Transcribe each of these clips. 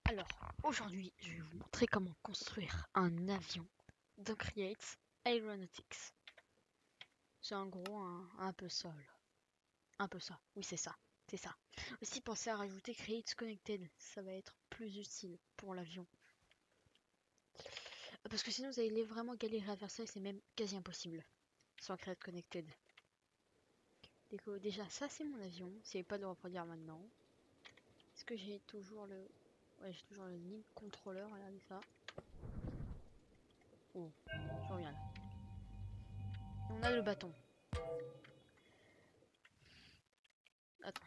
Alors, aujourd'hui, je vais vous montrer comment construire un avion dans Create Aeronautics. C'est en gros un peu ça, là. Un peu ça. Oui, c'est ça. C'est ça. Aussi, pensez à rajouter Create Connected. Ça va être plus utile pour l'avion. Parce que sinon, vous allez vraiment galérer à faire ça et c'est même quasi impossible sans Create Connected. Déjà, ça, c'est mon avion. C'est pas de le reproduire maintenant. Est-ce que j'ai toujours le... Ouais, j'ai toujours le Link Controller. Regardez ça. Oh, je reviens là. On a le bâton. Attends.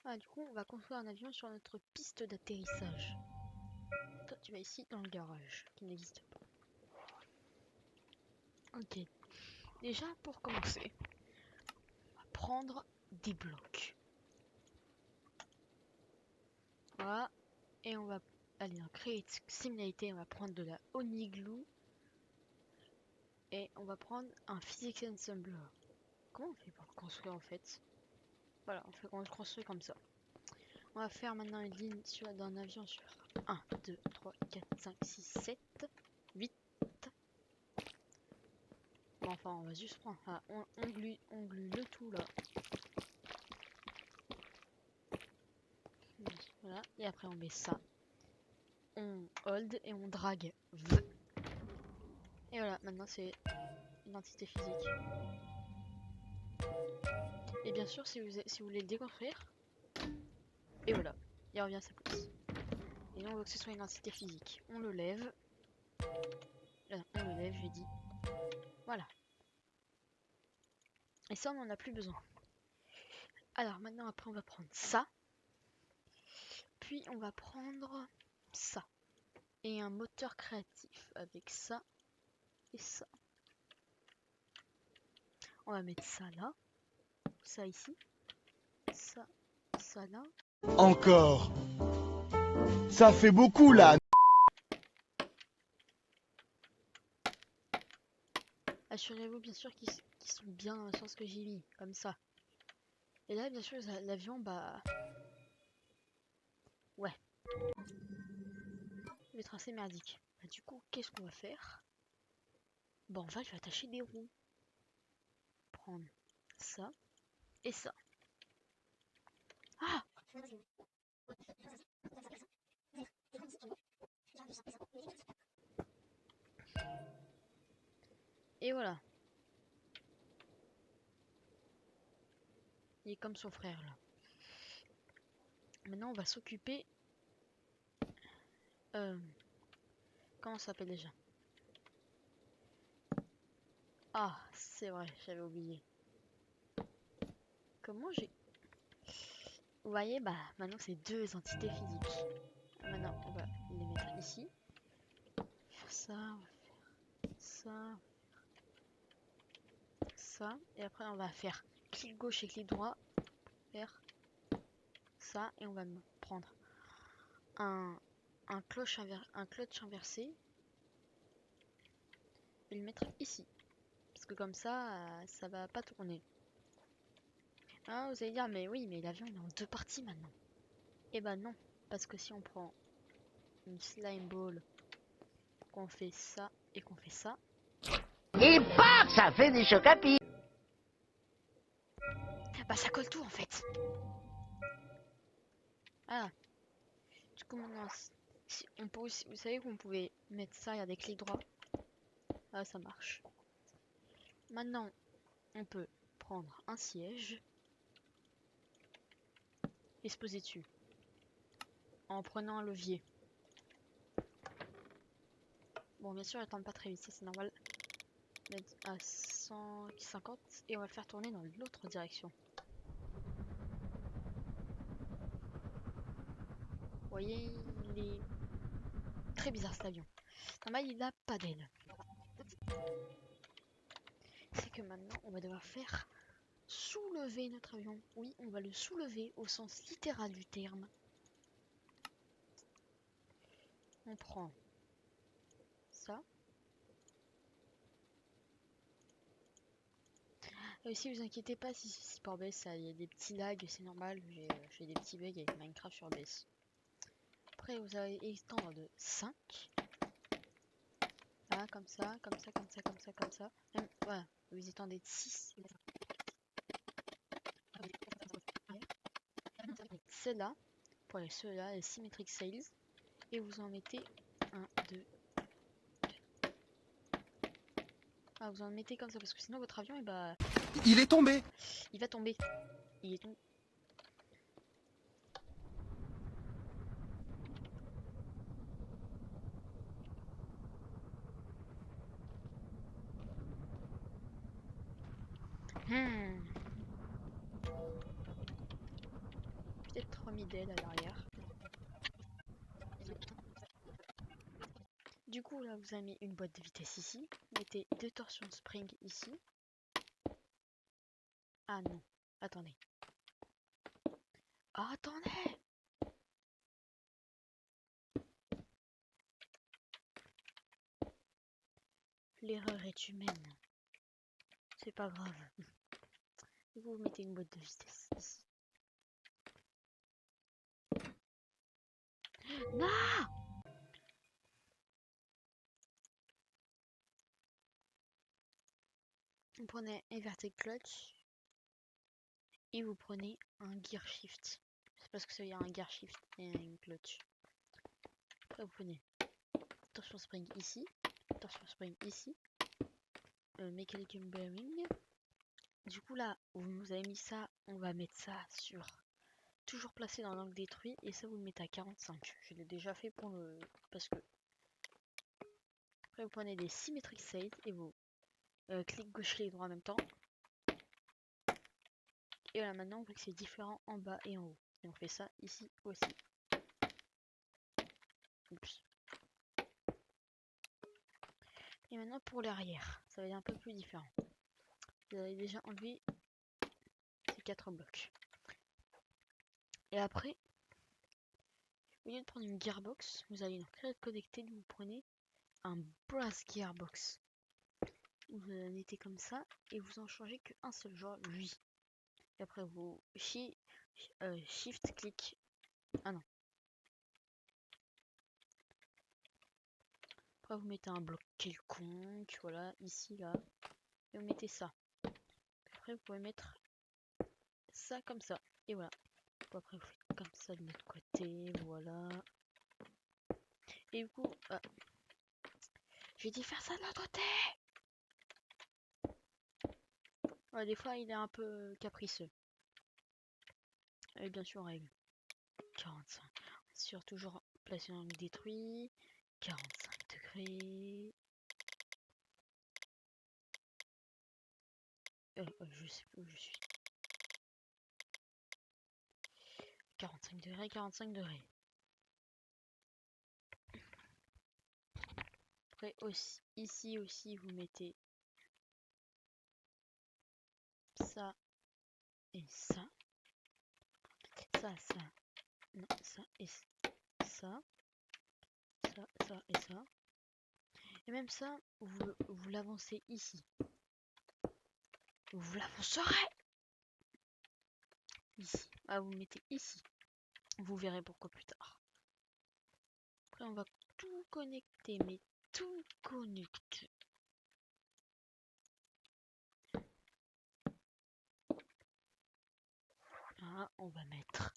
Ah, du coup, on va construire un avion sur notre piste d'atterrissage. Toi, tu vas ici dans le garage, qui n'existe pas. Ok. Déjà, pour commencer, on va prendre des blocs. Voilà. Et on va aller dans Create Simulator, on va prendre de la Oniglue. Et on va prendre un Physics Ensembler. Comment on fait pour le construire en fait? Voilà, on le construit comme ça. On va faire maintenant une ligne d'un avion sur 1, 2, 3, 4, 5, 6, 7, 8. Bon, enfin, on va juste prendre. Enfin, on glue le tout là. Voilà. Et après, on met ça. On hold et on drague. Et voilà, maintenant c'est une entité physique. Et bien sûr, si vous voulez le déconstruire, et voilà, il revient à sa place. Et là, on veut que ce soit une entité physique. On le lève. Là, on le lève, j'ai dit. Voilà. Et ça, on n'en a plus besoin. Alors maintenant, après, on va prendre ça. Puis, on va prendre ça. Et un moteur créatif avec ça et ça. On va mettre ça là. Ça ici. Ça là. Encore. Ça fait beaucoup là. Assurez-vous bien sûr qu'ils sont bien dans le sens que j'ai mis, comme ça. Et là, bien sûr, l'avion, bah... Ouais. Il va être assez merdique. Bah, du coup, qu'est-ce qu'on va faire? Bon, on va lui attacher des roues. Prendre ça et ça. Ah! Et voilà. Il est comme son frère, là. Maintenant, on va s'occuper... comment ça s'appelle déjà? Ah, c'est vrai, j'avais oublié. Comment j'ai... Vous voyez, bah, maintenant, c'est deux entités physiques. Maintenant, on va les mettre ici. Faire ça, on va faire ça, ça. Et après, on va faire clic gauche et clic droit. Faire ça. Et on va prendre un clutch inversé. Et le mettre ici. Parce que comme ça, ça va pas tourner. Ah, vous allez dire, mais oui, mais l'avion il est en deux parties maintenant. Et bah non. Parce que si on prend une slime ball, qu'on fait ça et qu'on fait ça. Et paf, ça fait des chocs à pic. Bah ça colle tout en fait. Ah. Du coup maintenant, on peut aussi, vous savez qu'on pouvait mettre ça, il y a des clics droits. Ah ça marche. Maintenant, on peut prendre un siège et se poser dessus. En prenant un levier. Bon bien sûr, elle tourne pas très vite, ça c'est normal. Mettre à 150 et on va le faire tourner dans l'autre direction. Vous voyez, il est très bizarre cet avion. Normal, il a pas d'aile. C'est que maintenant, on va devoir faire soulever notre avion. Oui, on va le soulever au sens littéral du terme. On prend ça. Si vous inquiétez pas, si par OBS il y a des petits lags, c'est normal, j'ai des petits bugs avec Minecraft sur OBS. Après vous allez étendre de 5. Là, comme ça, comme ça, comme ça, comme ça, comme ça. Même, voilà, vous étendez de 6. Celle-là, pour ceux-là, les Symmetric Sails. Et vous en mettez 1, 2. Ah, vous en mettez comme ça, parce que sinon votre avion, Il est tombé. il va tomber. Il est tombé. Peut-être 3000 d'ailes à l'arrière. Du coup, là, vous avez mis une boîte de vitesse ici. Mettez 2 torsions spring ici. Ah non, attendez. Ah, attendez! L'erreur est humaine. C'est pas grave. Du coup, vous mettez une boîte de vitesse ici. Non! Vous prenez inverted clutch et vous prenez un gear shift. C'est parce que ça veut dire un gear shift et un clutch. Après, vous prenez torsion spring ici, torsion spring ici, mechanical bearing. Du coup, là, vous avez mis ça, on va mettre ça sur toujours placé dans l'angle détruit et ça vous le mettez à 45. Je l'ai déjà fait pour le parce que après vous prenez des symmetric sails et vous clic gauche clic droit en même temps. Et voilà, maintenant on voit que c'est différent en bas et en haut. Et on fait ça ici aussi. Oups. Et maintenant pour l'arrière, ça va être un peu plus différent. Vous avez déjà enlevé ces 4 blocs. Et après, au lieu de prendre une gearbox, vous allez dans connecter, vous prenez un brass gearbox. Vous la mettez comme ça et vous en changez qu'un seul, genre lui. Et après vous shift clic. Ah non. Après vous mettez un bloc quelconque, voilà, ici, là. Et vous mettez ça. Après vous pouvez mettre ça comme ça. Et voilà. Après vous faites comme ça de l'autre côté, voilà. Et du coup, j'ai dit faire ça de l'autre côté. Ouais, des fois il est un peu capricieux. Et bien sûr règle 45. Sur toujours placé dans le détruit. 45 degrés. Je sais plus où je suis. 45 degrés, 45 degrés. Après aussi, ici aussi vous mettez ça et ça. Ça, non, ça et ça. Ça et ça. Et même ça, vous l'avancez ici. Vous l'avancerez ici. Ah, vous mettez ici. Vous verrez pourquoi plus tard. Après, on va tout connecter, mais tout connecter. Là, on va mettre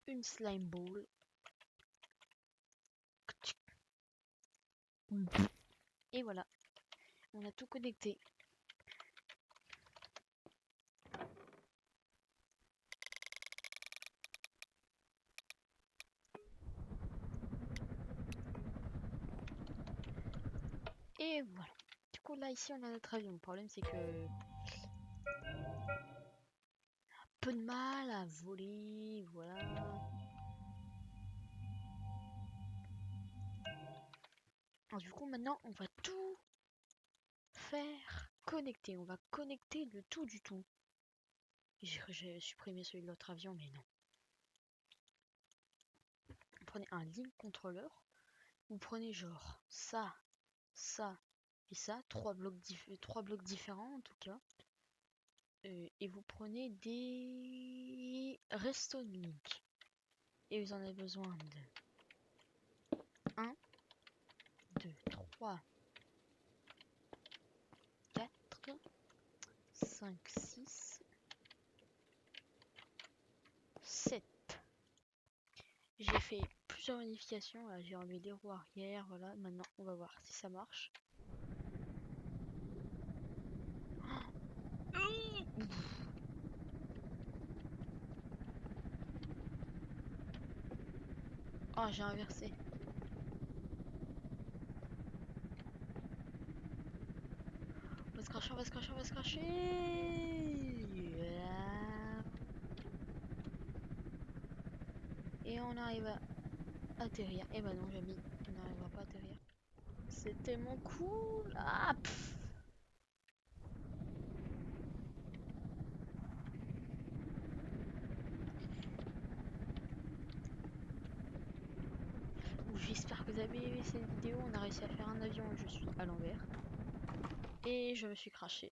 une slime ball. Et voilà. On a tout connecté. Et voilà. Du coup, là, ici, on a notre avion. Le problème, c'est que peu de mal à voler, voilà. Alors, du coup, maintenant, on va tout faire connecter. On va connecter le tout du tout. J'ai supprimé celui de l'autre avion, mais non. Vous prenez un link controller. Vous prenez genre ça, ça et ça. Trois blocs différents en tout cas. et vous prenez des Redstone Link. Et vous en avez besoin de 1, 2, 3, 4, 5, 6, 7. J'ai fait plusieurs modifications. Là, j'ai enlevé des roues arrière. Voilà, maintenant on va voir si ça marche. Oh, j'ai inversé. On va se cracher, on va se cracher, on va se cracher. Et on arrive à atterrir. Et bah non, Jamie, on n'arrivera pas à atterrir. C'est tellement cool. Ah, pff. J'espère que vous avez aimé cette vidéo. On a réussi à faire un avion et je suis à l'envers. Et je me suis craché.